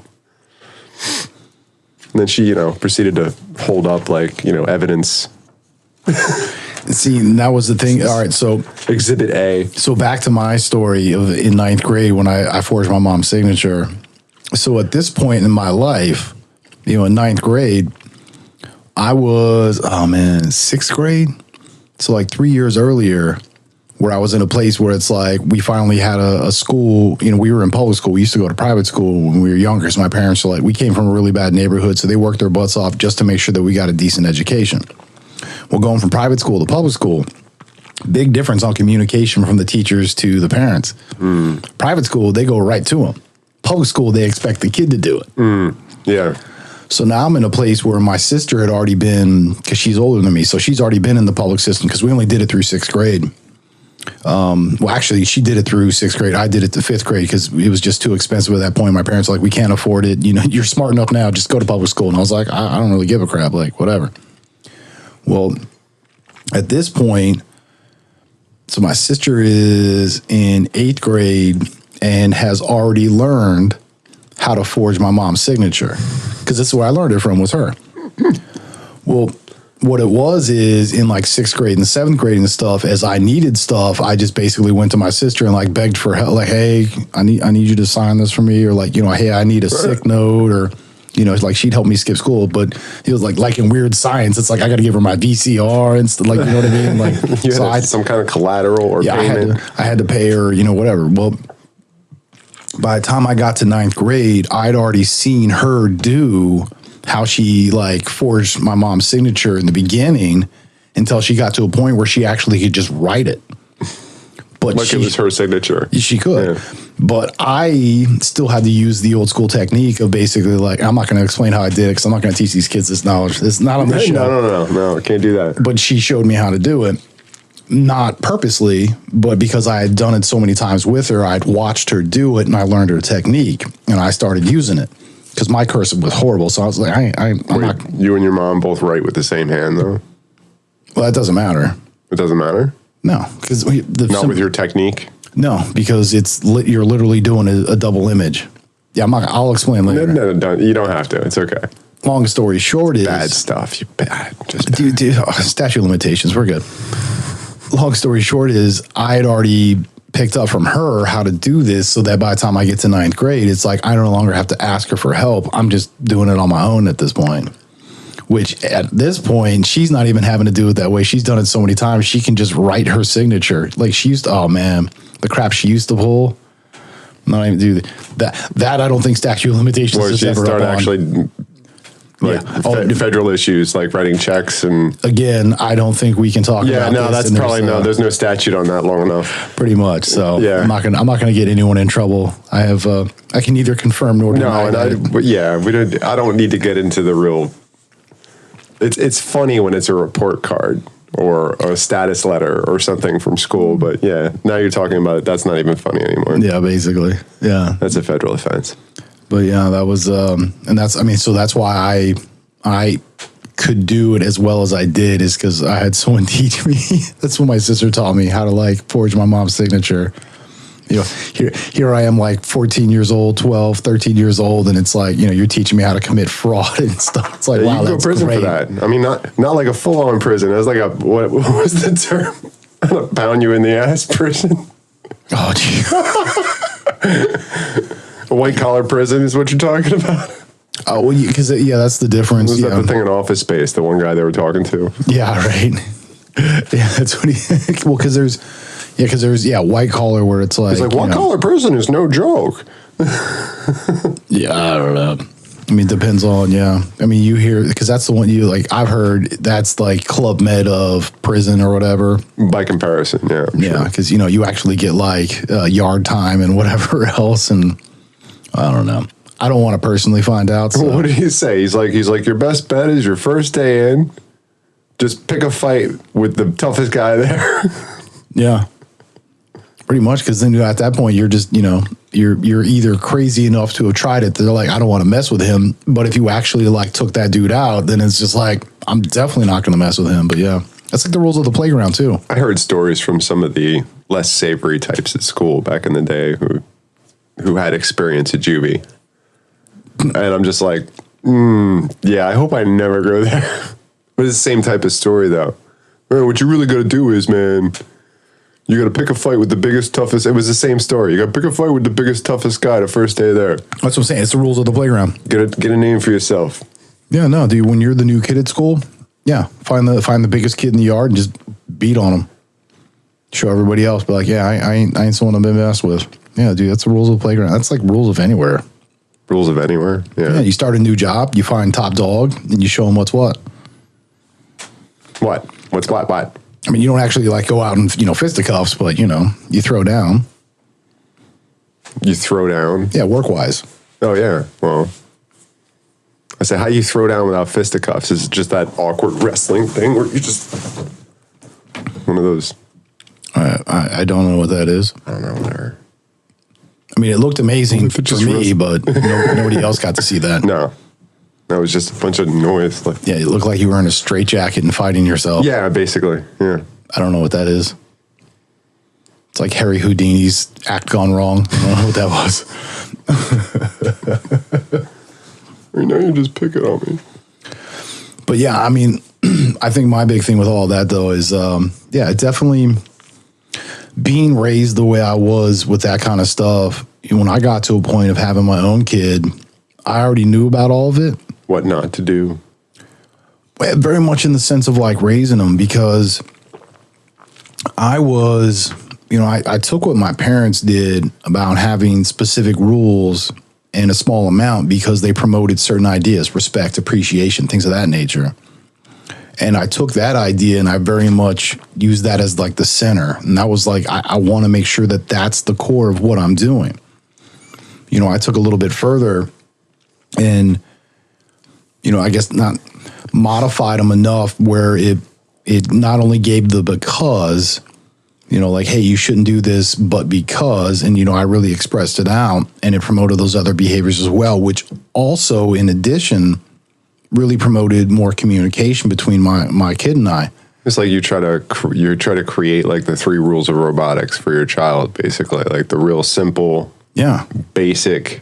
And then she, proceeded to hold up, evidence. See, that was the thing. All right, so Exhibit A. So back to my story of in ninth grade when I forged my mom's signature. So at this point in my life, in ninth grade, I was, sixth grade. So like 3 years earlier, where I was in a place where it's like we finally had a school. We were in public school. We used to go to private school when we were younger. So my parents were like, we came from a really bad neighborhood, so they worked their butts off just to make sure that we got a decent education. Well, going from private school to public school, big difference on communication from the teachers to the parents. Private school, they go right to them. Public school, they expect the kid to do it. Yeah. So now I'm in a place where my sister had already been, because she's older than me, so she's already been in the public system because we only did it through sixth grade. Well, actually, she did it through sixth grade. I did it to fifth grade because it was just too expensive at that point. My parents were like, we can't afford it. You're smart enough now. Just go to public school. And I was like, I don't really give a crap. Like, whatever. Well, at this point, so my sister is in eighth grade and has already learned how to forge my mom's signature because this is where I learned it from, was her. Well, what it was is in like sixth grade and seventh grade and stuff, as I needed stuff, I just basically went to my sister and like begged for help. Like, hey, I need you to sign this for me. Or like, hey, I need a sick note. Or, it's like she'd help me skip school. But it was like in weird science, it's like I got to give her my VCR and stuff. Like, you know what I mean? Like, so I had some kind of collateral or payment. I had to pay her, whatever. Well, by the time I got to ninth grade, I'd already seen her do how she like forged my mom's signature in the beginning until she got to a point where she actually could just write it. But it was her signature. She could. Yeah. But I still had to use the old school technique of basically like, I'm not going to explain how I did it because I'm not going to teach these kids this knowledge. It's not on the show. No, I can't do that. But she showed me how to do it. Not purposely, but because I had done it so many times with her, I'd watched her do it and I learned her technique and I started using it. Because my cursive was horrible, so I was like, I'm not. You and your mom both write with the same hand, though? Well, that doesn't matter. It doesn't matter? No. Because not with your technique? No, because you're literally doing a double image. Yeah, I'll explain later. No, you don't have to. It's okay. Long story short is... Bad stuff. You bad. Just bad. Dude, statute of limitations, we're good. Long story short is I had already picked up from her how to do this so that by the time I get to ninth grade, it's like I no longer have to ask her for help. I'm just doing it on my own at this point. Which at this point, she's not even having to do it that way. She's done it so many times, she can just write her signature. Like she used to, oh man, the crap she used to pull. Not even do that. I don't think statute of limitations is ever up on. Actually, federal issues like writing checks and. Again, I don't think we can talk. Yeah, about no, this, that's probably no. There's no statute on that long enough. Pretty much. So yeah. I'm not gonna get anyone in trouble. I can neither confirm nor deny. I don't need to get into the real. It's funny when it's a report card or a status letter or something from school, but yeah, now you're talking about it. That's not even funny anymore. Yeah, basically. Yeah, that's a federal offense. But yeah, that was, and so that's why I could do it as well as I did is because I had someone teach me. That's when my sister taught me how to like forge my mom's signature. Here I am like 14 years old, 12, 13 years old. And it's like, you're teaching me how to commit fraud and stuff. It's like, wow, you can go to prison great. For that. I mean, not like a full on prison. It was like what was the term? Pound you in the ass prison. Oh, gee. A white collar prison is what you're talking about. Oh, well, because that's the difference. Was that the thing in Office Space? The one guy they were talking to. Yeah, right. Yeah, that's what he. Well, because there's white collar where it's like white collar prison is no joke. Yeah, I don't know. I mean, depends on I mean, you hear because that's the one you like. I've heard that's like Club Med of prison or whatever. By comparison, yeah. Yeah, because you actually get like yard time and whatever else, and I don't know. I don't want to personally find out. So. What did he say? He's like your best bet is your first day in. Just pick a fight with the toughest guy there. Yeah. Pretty much, because then at that point you're just, you're either crazy enough to have tried it. They're like, I don't want to mess with him. But if you actually like took that dude out, then it's just like, I'm definitely not going to mess with him. But yeah, that's like the rules of the playground too. I heard stories from some of the less savory types at school back in the day who had experience at juvie. And I'm just like, yeah, I hope I never go there. But it's the same type of story though. Man, what you really got to do is, man, you got to pick a fight with the biggest, toughest. It was the same story. You got to pick a fight with the biggest, toughest guy the first day there. That's what I'm saying. It's the rules of the playground. Get a name for yourself. Yeah, no, dude. When you're the new kid at school, yeah, find the biggest kid in the yard and just beat on him. Show everybody else, but like, yeah, I ain't someone I've been messed with. Yeah, dude, that's the rules of the playground. That's like rules of anywhere. Rules of anywhere. Yeah. Yeah. You start a new job, you find top dog, and you show them what's what. What? What's what? I mean, you don't actually like go out and fisticuffs, but you throw down. You throw down. Yeah, work wise. Oh yeah. Well, I say, how you throw down without fisticuffs? Is it just that awkward wrestling thing, or you just one of those? I don't know what that is. I don't know. Whatever. I mean, it looked amazing for me, but nobody else got to see that. No. That was just a bunch of noise. Yeah, you look like you were in a straitjacket and fighting yourself. Yeah, basically. Yeah. I don't know what that is. It's like Harry Houdini's act gone wrong. I don't know what that was. Now you just pick it on me. But yeah, I mean, I think my big thing with all that though is, definitely being raised the way I was with that kind of stuff. When I got to a point of having my own kid, I already knew about all of it. What not to do? Very much in the sense of like raising them, because I was, I took what my parents did about having specific rules in a small amount because they promoted certain ideas, respect, appreciation, things of that nature. And I took that idea and I very much used that as like the center. And that was like, I want to make sure that that's the core of what I'm doing. I took a little bit further and, I guess not modified them enough where it not only gave the because, like, hey, you shouldn't do this, but because, and, I really expressed it out, and it promoted those other behaviors as well, which also, in addition, really promoted more communication between my kid and I. It's like you try to create like the 3 rules of robotics for your child, basically, like the real simple, basic.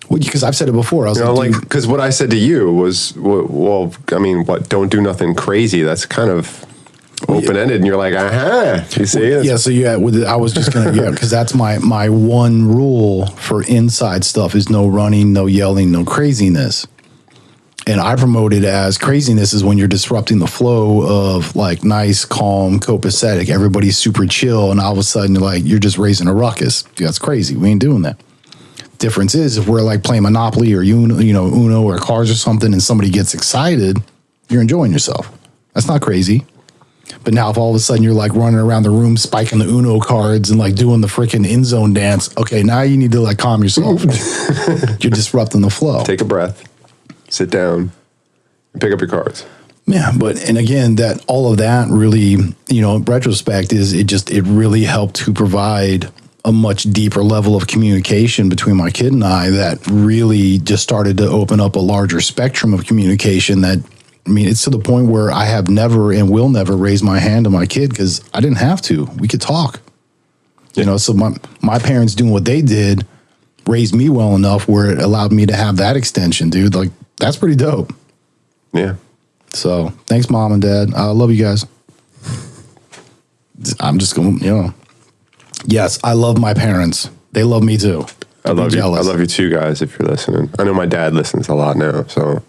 Well, because I've said it before. I was because what I said to you was, well, I mean, don't do nothing crazy. That's kind of open-ended, and you're like, you see? Yeah, so I was just going to, because that's my one rule for inside stuff is no running, no yelling, no craziness. And I promote it as craziness is when you're disrupting the flow of like nice, calm, copacetic. Everybody's super chill, and all of a sudden you're just raising a ruckus. That's crazy. We ain't doing that. Difference is if we're like playing Monopoly or Uno or cards or something, and somebody gets excited, you're enjoying yourself. That's not crazy. But now if all of a sudden you're like running around the room spiking the Uno cards and like doing the freaking end zone dance, okay, now you need to like calm yourself. You're disrupting the flow. Take a breath. Sit down and pick up your cards. Yeah, and again, that all of that really, in retrospect, is it really helped to provide a much deeper level of communication between my kid and I that really just started to open up a larger spectrum of communication that, I mean, it's to the point where I have never and will never raise my hand to my kid because I didn't have to. We could talk. So my parents doing what they did raised me well enough where it allowed me to have that extension, dude. Like, that's pretty dope. Yeah. So thanks, Mom and Dad. I love you guys. I'm just going, yes, I love my parents. They love me too. I love you. I love you too, guys, if you're listening. I know my dad listens a lot now, so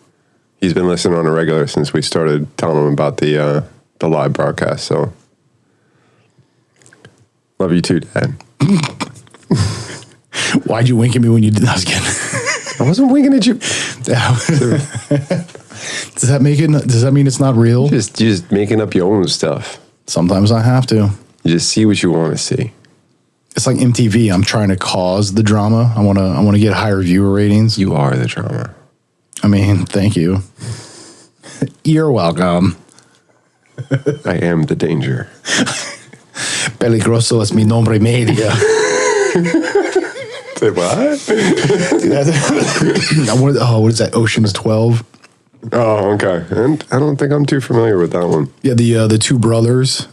he's been listening on a regular since we started telling him about the live broadcast. So love you too, Dad. Why'd you wink at me when you did that? I was kidding. I wasn't winking at you. Does that mean it's not real? You're just making up your own stuff. Sometimes I have to. You just see what you want to see. It's like MTV. I'm trying to cause the drama. I want to get higher viewer ratings. You are the drama. I mean, thank you. You're welcome. I am the danger. Peligroso es mi nombre media. Say what? What is that? Ocean's 12. Oh, okay. And I don't think I'm too familiar with that one. Yeah, the two brothers.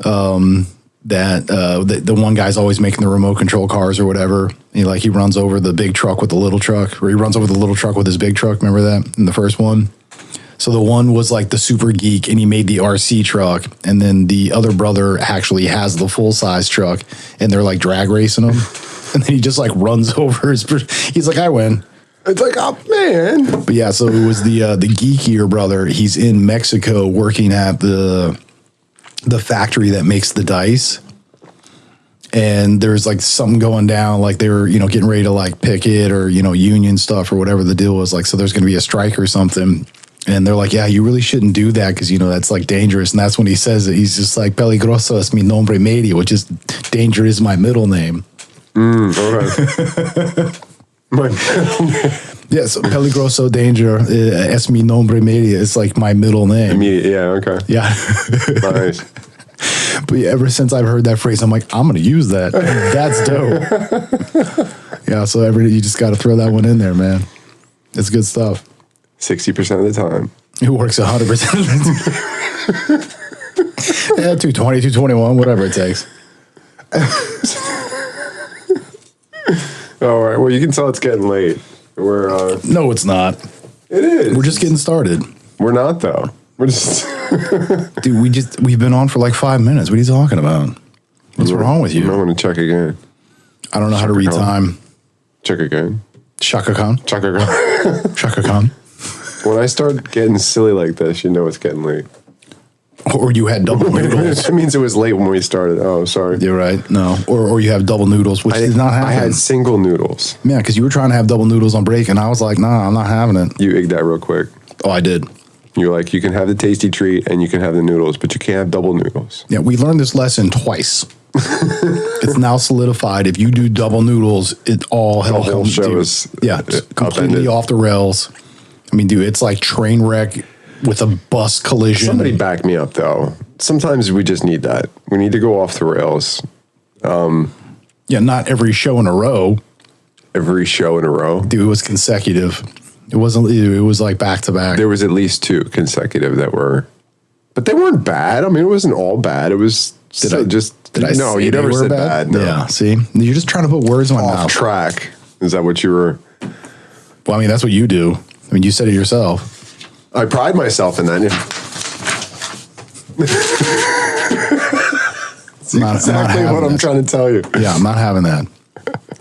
The one guy's always making the remote control cars or whatever. He runs over the big truck with the little truck, or he runs over the little truck with his big truck. Remember that in the first one? So the one was like the super geek, and he made the RC truck, and then the other brother actually has the full size truck, and they're like drag racing him, and then he just like runs over his. He's like, I win. It's like, oh man. But yeah, so it was the geekier brother. He's in Mexico working at the factory that makes the dice. And there's like something going down, like they were, getting ready to like picket or, union stuff or whatever the deal was. Like, so there's going to be a strike or something. And they're like, yeah, you really shouldn't do that because, that's like dangerous. And that's when he says it. He's just like, peligroso es mi nombre medio, which is danger is my middle name. Okay. My middle name. Yes, peligroso danger es mi nombre medio. It's like my middle name. Yeah, okay. Yeah. Nice. But yeah, ever since I've heard that phrase, I'm like, I'm going to use that. That's dope. Yeah, so you just got to throw that one in there, man. It's good stuff. 60% of the time. It works 100% of the time. Yeah, 220, 221, whatever it takes. All right. Well, you can tell it's getting late. No, it's not. It is. We're just getting started. We're not, though. We're just... Dude, we've been on for like 5 minutes. What are you talking about? What's wrong with you? I want to check again. I don't know how to read time. Check again. Shaka Khan. Chaka Khan. Shaka Khan. When I start getting silly like this, you know it's getting late. Or you had double noodles. That means it was late when we started. Oh, sorry. You're right. No. Or you have double noodles, which did not happen. I had single noodles. Yeah, because you were trying to have double noodles on break, and I was like, nah, I'm not having it. You egged that real quick. Oh, I did. You're like, you can have the tasty treat and you can have the noodles, but you can't have double noodles. Yeah, we learned this lesson twice. It's now solidified. If you do double noodles, it all hell The whole comes. show is completely upended. off the rails. I mean, dude, it's like train wreck with a bus collision. Somebody back me up, though. Sometimes we just need that. We need to go off the rails. Yeah, not every show in a row. Every show in a row. Dude, it was consecutive. It wasn't. It was like back to back. There was at least 2 consecutive that were, but they weren't bad. I mean, it wasn't all bad. It was Did I no, say you they never were said bad? bad. No. Yeah, see, you're just trying to put words in my Off mouth. track. Is that what you were? Well, I mean, that's what you do. I mean, you said it yourself. I pride myself in that. That's exactly what I'm trying to tell you. Yeah, I'm not having that.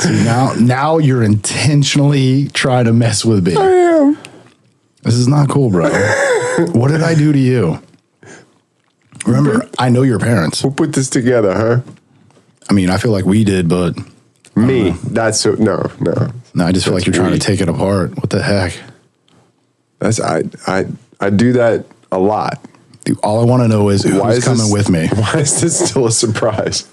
See, now you're intentionally trying to mess with me. I am. This is not cool, bro. What did I do to you? Remember, I know your parents. Who put this together, huh? I mean, I feel like we did, but Me. That's so, no. I just feel like you're trying to we. take it apart. What the heck? I do that a lot. Dude, all I want to know is who's coming with me. Why is this still a surprise?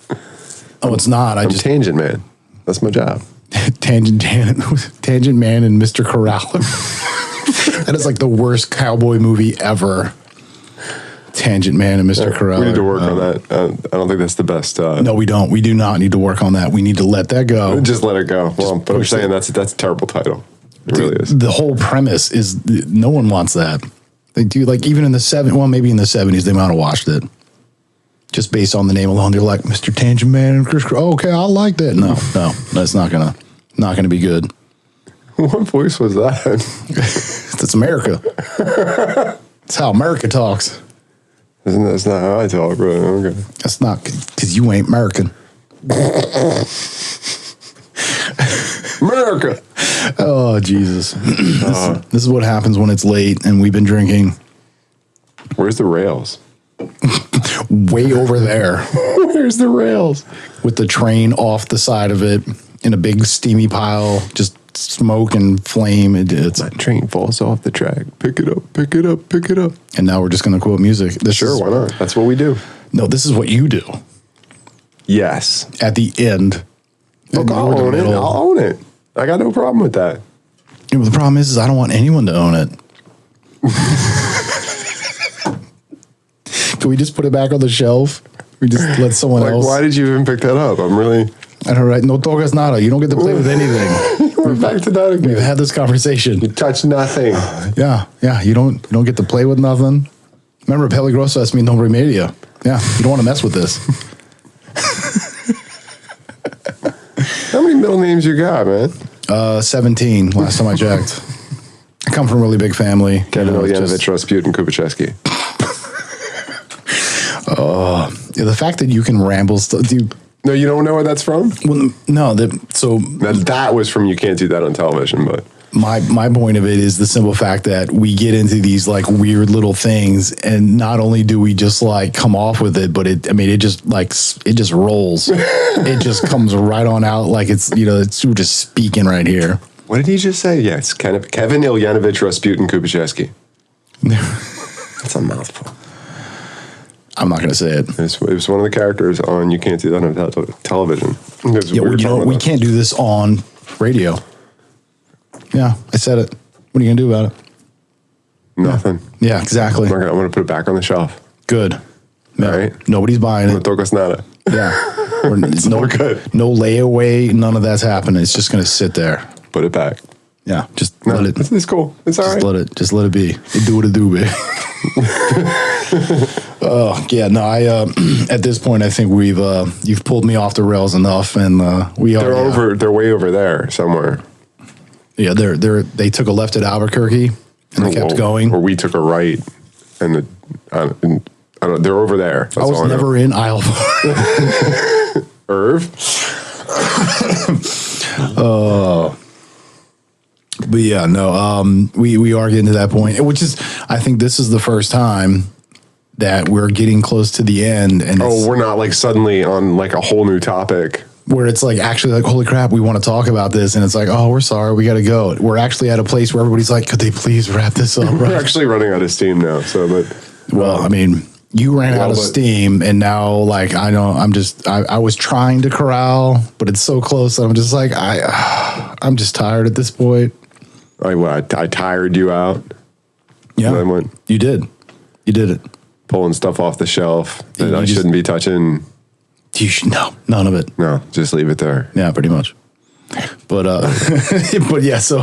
Oh, it's not. I'm Tangent Man. That's my job. Tangent Man and Mr. Corral. That is like the worst cowboy movie ever. Tangent Man and Mr. Corral. We need to work on that. I don't think that's the best. No, we don't. We do not need to work on that. We need to let that go. Just let it go. Well, but I'm saying that's a terrible title. It really is. The whole premise is no one wants that. They do, like, even in the 70s, well, maybe in the 70s, they might have watched it. Just based on the name alone, they're like, Mr. Tangent Man and Chris. Oh, okay, I like that. No, that's not gonna be good. What voice was that? That's America. That's how America talks. That's not how I talk, bro. Okay. That's not because you ain't American. America. Oh, Jesus. This is what happens when it's late and we've been drinking. Where's the rails? Way over there. Where's the rails? With the train off the side of it in a big steamy pile, just smoke and flame. It's That train falls off the track. Pick it up, pick it up, pick it up. And now we're just going to quote music. Why not? That's what we do. No, this is what you do. Yes. At the end. Look, I'll own it. I'll own it. I got no problem with that. Yeah, well, the problem is I don't want anyone to own it. Can we just put it back on the shelf? We just let someone Like, else. why did you even pick that up? I'm really. I don't right. No togas nada. You don't get to play with anything. We're back to that again. We've had this conversation. You touch nothing. Yeah. You don't get to play with nothing. Remember, peligroso es mi nombre media. Yeah, you don't want to mess with this. How many middle names you got, man? 17. Last time I checked. I come from a really big family. Kevin You know, it's Ilyanovich, Rasputin, Kubicheski. Yeah, the fact that you can ramble stuff, dude. No, you don't know where that's from? Well, no, so Now, that was from You Can't Do That on Television, but my point of it is the simple fact that we get into these like weird little things, and not only do we just like come off with it, but it just rolls. It just comes right on out like it's we're just speaking right here. what did he just say? Yeah, it's kind of Kevin Ilyanovich, Rasputin, Kubicheski. That's a mouthful. I'm not going to say it. It was one of the characters on You Can't Do That on Television. Yeah, we can't do this on radio. Yeah, I said it. What are you going to do about it? Nothing. Yeah, exactly. I'm going to put it back on the shelf. Good. No, Right. Nobody's buying No it. tocas nada. Yeah. We're good. No layaway. None of that's happening. It's just going to sit there. Put it back. Yeah, just No, let it. it's cool. It's all right. Just let it be. It do what it do, babe. Oh yeah, no. I at this point, I think you've pulled me off the rails enough, and we are. They're way over there somewhere. Yeah, they took a left at Albuquerque and they kept going. Or we took a right, and I don't, they're over there. That's I was all never in aisle 4. Irv. But yeah, no, we are getting to that point, which is, I think this is the first time that we're getting close to the end. And Oh, we're not like suddenly on like a whole new topic. where it's like actually like, holy crap, we want to talk about this. And it's like, oh, we're sorry, we got to go. We're actually at a place where everybody's like, could they please wrap this up? We're actually running out of steam now. So, but Well, I mean, you ran out of steam, and now like I know I was trying to corral, but it's so close that I'm just like I'm just tired at this point. I tired you out. Yeah, And then you did it. pulling stuff off the shelf that You I just- shouldn't be touching. You should no, none of it. No, just leave it there. Yeah, pretty much. But but yeah, so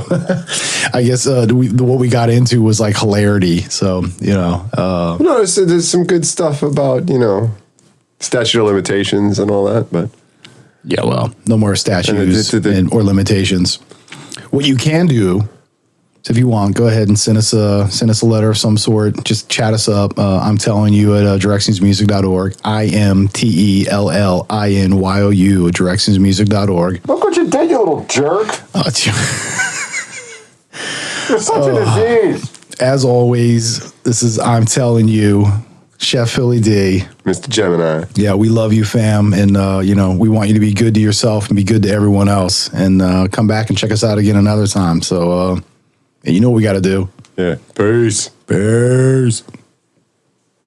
I guess what we got into was like hilarity. So No, there's some good stuff about statute of limitations and all that, but yeah, well, no more statues And or limitations. What you can do, so if you want, go ahead and send us a letter of some sort. Just chat us up. I'm telling you at directionsmusic.org. IMTELLINYOU at directionsmusic.org. look what you did, you little jerk. You're such a disease. As always, this is I'm Telling You, Chef Philly D. Mr. Gemini. Yeah, we love you, fam, and we want you to be good to yourself and be good to everyone else. And come back and check us out again another time. So, you know what we got to do. Yeah. Peace. Peace.